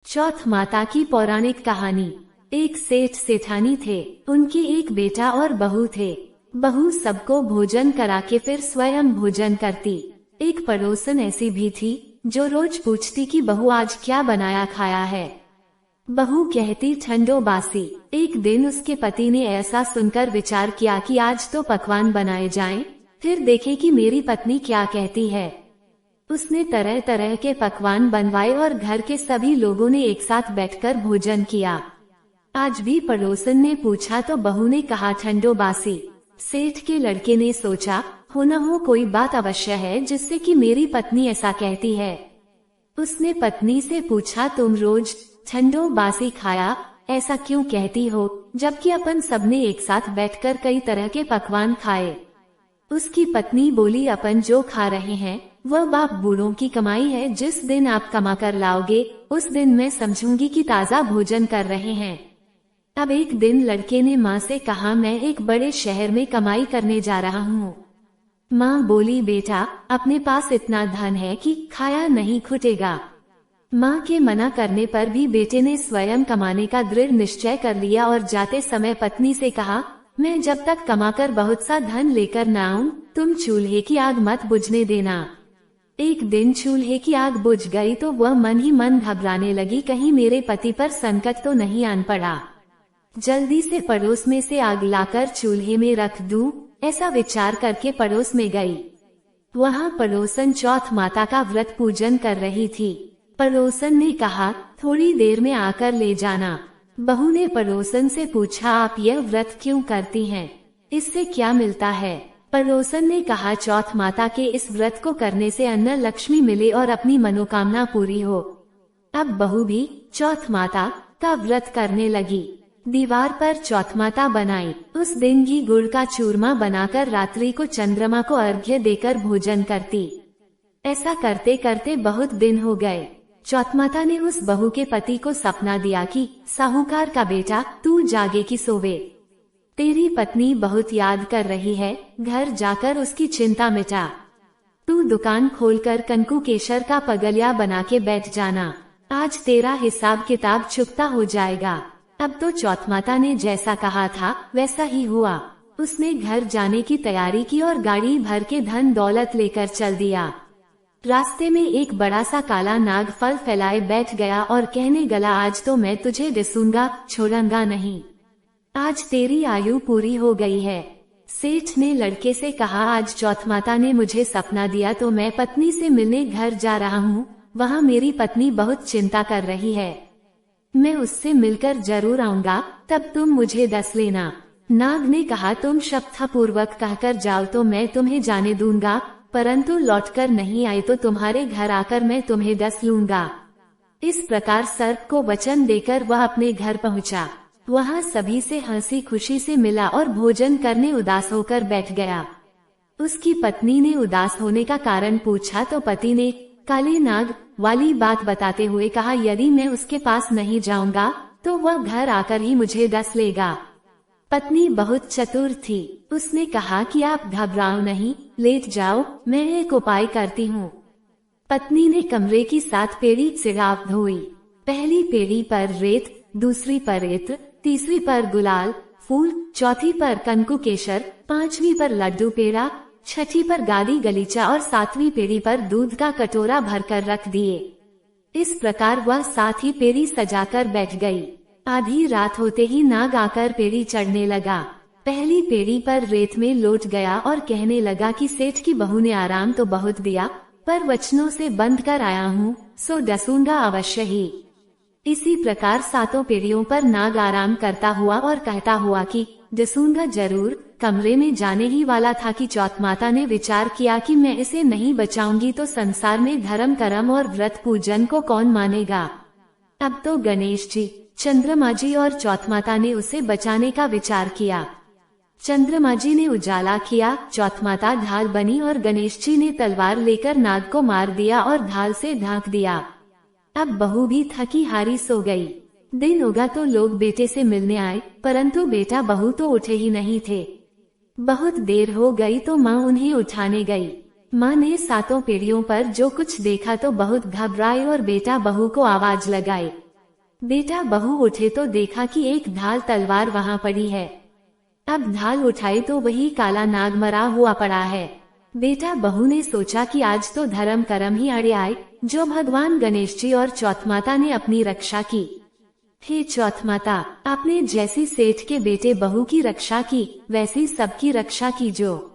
चौथ माता की पौराणिक कहानी। एक सेठ सेठानी थे, उनके एक बेटा और बहू थे। बहू सबको भोजन करा के फिर स्वयं भोजन करती। एक पड़ोसन ऐसी भी थी जो रोज पूछती कि बहू आज क्या बनाया खाया है। बहू कहती ठंडो बासी। एक दिन उसके पति ने ऐसा सुनकर विचार किया कि आज तो पकवान बनाए जाएं, फिर देखे कि मेरी पत्नी क्या कहती है। उसने तरह तरह के पकवान बनवाए और घर के सभी लोगों ने एक साथ बैठकर भोजन किया। आज भी पड़ोसन ने पूछा तो बहू ने कहा ठंडो बासी। सेठ के लड़के ने सोचा हो न हो कोई बात अवश्य है जिससे कि मेरी पत्नी ऐसा कहती है। उसने पत्नी से पूछा तुम रोज ठंडो बासी खाया ऐसा क्यों कहती हो, जबकि अपन सबने एक साथ बैठकर कई तरह के पकवान खाए। उसकी पत्नी बोली अपन जो खा रहे हैं वह बाप बूढ़ों की कमाई है। जिस दिन आप कमा कर लाओगे उस दिन मैं समझूंगी कि ताज़ा भोजन कर रहे हैं। अब एक दिन लड़के ने माँ से कहा मैं एक बड़े शहर में कमाई करने जा रहा हूँ। माँ बोली बेटा अपने पास इतना धन है कि खाया नहीं खुटेगा। माँ के मना करने पर भी बेटे ने स्वयं कमाने का दृढ़ निश्चय कर लिया और जाते समय पत्नी से कहा मैं जब तक कमाकर बहुत सा धन लेकर न आऊं तुम चूल्हे की आग मत बुझने देना। एक दिन चूल्हे की आग बुझ गई तो वह मन ही मन घबराने लगी, कहीं मेरे पति पर संकट तो नहीं आन पड़ा। जल्दी से पड़ोस में से आग लाकर चूल्हे में रख दूं, ऐसा विचार करके पड़ोस में गई। वहाँ पड़ोसन चौथ माता का व्रत पूजन कर रही थी। पड़ोसन ने कहा थोड़ी देर में आकर ले जाना। बहू ने पड़ोसन से पूछा आप यह व्रत क्यों करती हैं, इससे क्या मिलता है। पड़ोसन ने कहा चौथ माता के इस व्रत को करने से अन्न लक्ष्मी मिले और अपनी मनोकामना पूरी हो। अब बहू भी चौथ माता का व्रत करने लगी। दीवार पर चौथ माता बनाई। उस दिन घी गुड़ का चूरमा बनाकर रात्रि को चंद्रमा को अर्घ्य देकर भोजन करती। ऐसा करते करते बहुत दिन हो गए। चौथ माता ने उस बहू के पति को सपना दिया कि साहूकार का बेटा तू जागे कि सोवे, तेरी पत्नी बहुत याद कर रही है, घर जाकर उसकी चिंता मिटा। तू दुकान खोलकर कंकु केशर का पगलिया बना के बैठ जाना, आज तेरा हिसाब किताब चुकता हो जाएगा। अब तो चौथ माता ने जैसा कहा था वैसा ही हुआ। उसने घर जाने की तैयारी की और गाड़ी भर के धन दौलत लेकर चल दिया। रास्ते में एक बड़ा सा काला नाग फल फैलाए बैठ गया और कहने गला आज तो मैं तुझे डिसूंगा, छोड़ूंगा नहीं, आज तेरी आयु पूरी हो गई है। सेठ ने लड़के से कहा आज चौथ माता ने मुझे सपना दिया तो मैं पत्नी से मिलने घर जा रहा हूँ, वहाँ मेरी पत्नी बहुत चिंता कर रही है, मैं उससे मिलकर जरूर आऊंगा, तब तुम मुझे दस लेना। नाग ने कहा तुम शपथपूर्वक कहकर जाओ तो मैं तुम्हें जाने दूंगा, परंतु लौटकर नहीं आए तो तुम्हारे घर आकर मैं तुम्हें दस लूंगा। इस प्रकार सर्प को वचन देकर वह अपने घर पहुँचा। वहाँ सभी से हंसी खुशी से मिला और भोजन करने उदास होकर बैठ गया। उसकी पत्नी ने उदास होने का कारण पूछा तो पति ने काले नाग वाली बात बताते हुए कहा यदि मैं उसके पास नहीं जाऊंगा तो वह घर आकर ही मुझे दस लेगा। पत्नी बहुत चतुर थी, उसने कहा कि आप घबराओ नहीं, लेट जाओ, मैं एक उपाय करती हूँ। पत्नी ने कमरे की 7 पेड़ी सिराव धोई। पहली पेड़ी पर रेत, दूसरी पर इत्र, तीसरी पर गुलाल फूल, चौथी पर कंकु केशर, 5वीं पर लड्डू पेड़ा, 6ठी पर गादी गलीचा और 7वीं पेड़ी पर दूध का कटोरा भरकर रख दिए। इस प्रकार वह 7 ही पेड़ी सजाकर बैठ गई। आधी रात होते ही नाग आकर पेड़ी चढ़ने लगा। पहली पेड़ी पर रेत में लौट गया और कहने लगा कि सेठ की बहू ने आराम तो बहुत दिया, पर वचनों से बंध कर आया हूँ, सो डसूंगा अवश्य ही। इसी प्रकार 7 पेड़ियों पर नाग आराम करता हुआ और कहता हुआ कि डसूंगा जरूर, कमरे में जाने ही वाला था कि चौथ माता ने विचार किया कि मैं इसे नहीं बचाऊंगी तो संसार में धर्म कर्म और व्रत पूजन को कौन मानेगा। अब तो गणेश जी, चंद्रमा जी और चौथ माता ने उसे बचाने का विचार किया। चंद्रमा जी ने उजाला किया, चौथ माता ढाल बनी और गणेश जी ने तलवार लेकर नाग को मार दिया और ढाल से ढांक दिया। अब बहू भी थकी हारी सो गई। दिन उगा तो लोग बेटे से मिलने आए, परंतु बेटा बहू तो उठे ही नहीं थे। बहुत देर हो गई तो माँ उन्हें उठाने गई। माँ ने 7 पेड़ियों पर जो कुछ देखा तो बहुत घबराई और बेटा बहू को आवाज लगाई। बेटा बहू उठे तो देखा कि एक ढाल तलवार वहाँ पड़ी है। अब ढाल उठाई तो वही काला नाग मरा हुआ पड़ा है। बेटा बहू ने सोचा कि आज तो धर्म कर्म ही अड़े आए, जो भगवान गणेश जी और चौथ माता ने अपनी रक्षा की। हे चौथ माता, आपने जैसी सेठ के बेटे बहू की रक्षा की, वैसी सबकी रक्षा कीजो।